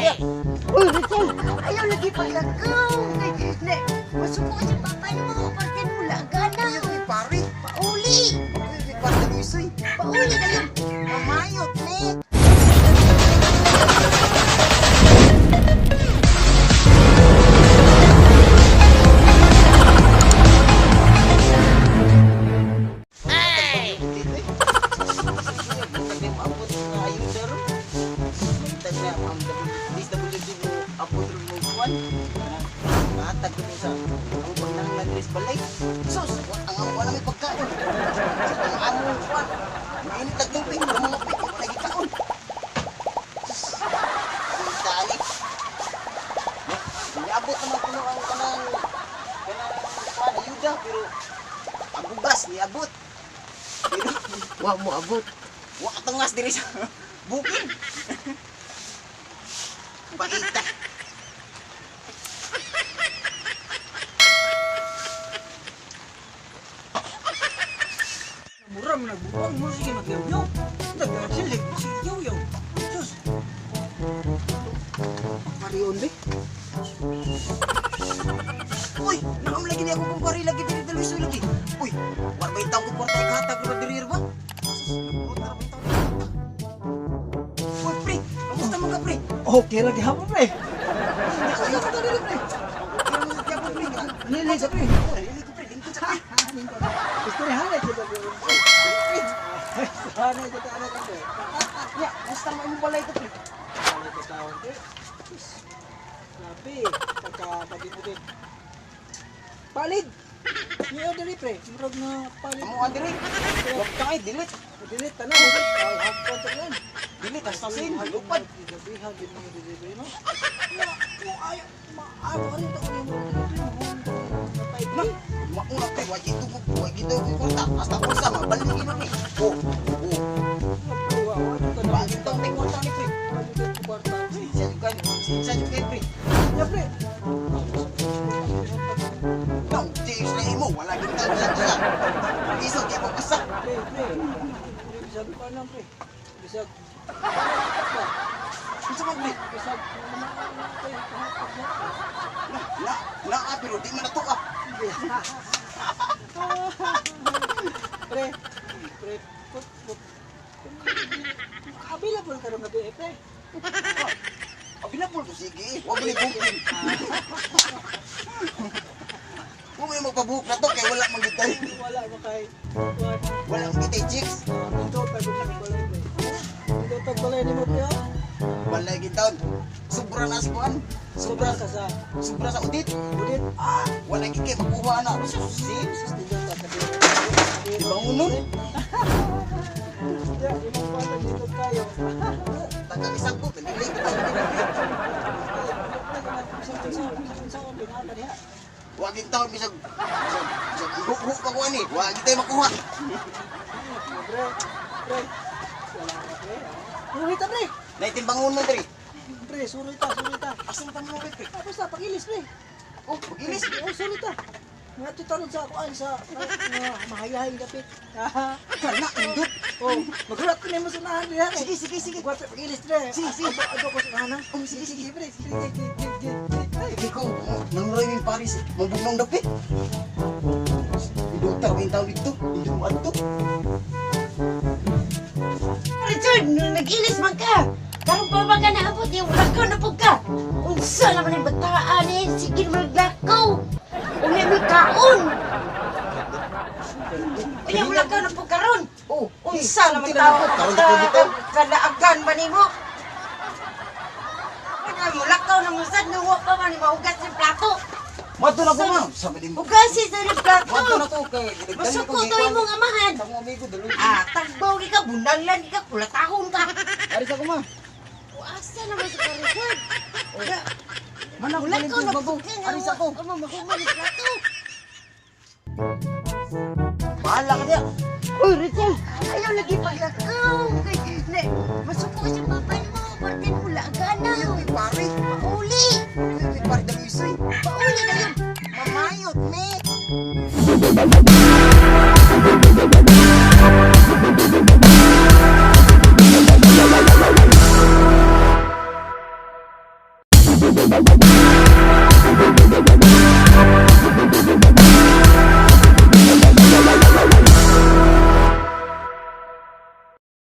kaya. Uy, Rachel, ayaw lagi paglagaw. Nek, masuko si papa mo. Pagkan mo lagana. Uy, pare. Pauli. Uy, pare na isoy. Pauli na yun. Mamayot, Nek. Pero ang bugas ni abot. Pero Wa mo abot. wa tungas diri sa bukid. Pakita. Muram na buong mo sige magyaw-yaw. Nagsilig si yaw-yaw. Sus. Marion be. Uy, nakam lagi ni ako kung pari lagi diri dalo lagi. Uy, war ba itang ko kwarta ikatag ko diri ba? Uy, pre, kamusta mo ka pre? Okay lagi hapon pre. Ano ka diri pre? Kaya mo sa pre. Nili sa pre. Dili ko pre, lingkod sa pre. Gusto ni hanay kita pre. Hanay kita anak ka pre. Ya, musta mo imong balay ko pre? Hanay ka taon pre. Grabe, pagka mo din. Palid! Niyo diri pre, murag na palid. Amo diri. Wag kay dilit. Dilit tanan, ay hapon ta yan. Dilit hasta sin lupad. Gabihan din mo diri no. Ya, mo ay maawa ka rin ta ko mo diri mo. Mauna pre, wag ito ko kwarta. Hasta pulsa mabalik ino ni. Oh, Wag itong may kwarta ni pre. Sinsa juga pre. Ya pre. Nang tiis na imo, wala kita bisa. Iso kaya mo basa. Pre. Bisag pa lang pre. Bisag. Isa mo pre. Bisag. Na pero di man nato ah. Pre. Kabila po ka ng gabi pre. Available ko sige. Wag ni booking. Kung may magpabuhok na to, kaya wala mang gitay. Wala mo kay. Wala mang gitay, chicks. Ito pa ko ng balay pre. Ito tag balay ni mo pre. Balay gitaon. Sobra na sa kuan. Sobra ka sa Sobra sa udit. budit. Wala gikay makuha na. Sim. Sustigan ka kabi. Ibang unon. Ya, imong pala dito kayo. Taga-isang ko, pinili ko. Wag yung taon bisag huk-huk pa ko ani. Wag yung tayo makuha. Pre. Surita pre. Naitimbang uno diri. Pre, surita. Asam ta mo pre. Basta pagilis pre. Oh, magilis. Oh, surita. Nga tutanong sa kuan sa mahayahay kapit. Kana indot. Oh, maghulat ko na mo sunahan diha. Sige. Kuan pagilis pre. Sige. Ado ko sunahan. Oh, sige pre. Hindi ko nanguray yung Paris. Mabugnong dapit. Idota yung tao dito. Hindi mo ato. Richard, nag-ilis man ka. Karong pa ba ka naabot yung lakaw na po ka? Unsa naman yung bataan eh. Sige mo naglakaw. Uli mo kaon. Pili mo lakaw na po karon. Oh, Unsa naman tao. Kalaagan ba ni mo? Mo lakaw na musad na huwag pa man maugas yung plato. Mato na ko ma'am. Sabi din mo. Ugasin sa yung plato. Mato na to kay. Masuko to imong amahan. Sa mga amigo dalo. Tagbaw ka, bundalan ka, kulatahon ka. Aris ako ma. Asa naman sa karisod? Mana ko Wala ko na bago. Aris ako. Ano mahuman yung plato? Bahala ka diya. Uy, Rachel, ayaw lagi paglakaw. Masuko si papa mo, partin mo lagana. Uy, pare. Pauli. Uy, pare dalo isoy. Pauli na yun. Mamayot, Nek. Ay,